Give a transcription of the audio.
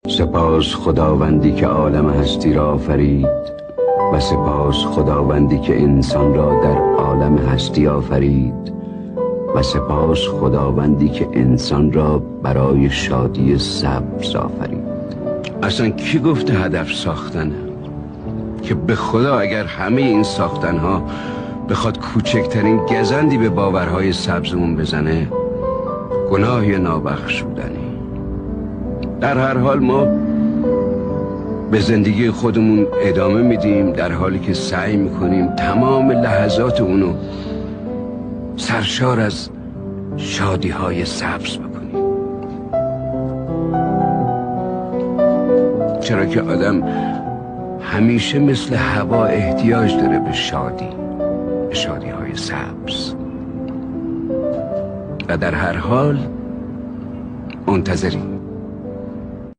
سپاس خداوندی که عالم هستی را آفرید و سپاس خداوندی که انسان را در عالم هستی آفرید و سپاس خداوندی که انسان را برای شادی سبز آفرید. اصلا کی گفته هدف ساختنه؟ که به خدا اگر همه این ساختنها بخواد کوچکترین گزندی به باورهای سبزمون بزنه، گناهی نابخشودنی. در هر حال ما به زندگی خودمون ادامه میدیم، در حالی که سعی میکنیم تمام لحظات اونو سرشار از شادی های سبز بکنیم. چرا که آدم همیشه مثل هوا احتیاج داره به شادی های سبز، و در هر حال منتظریم.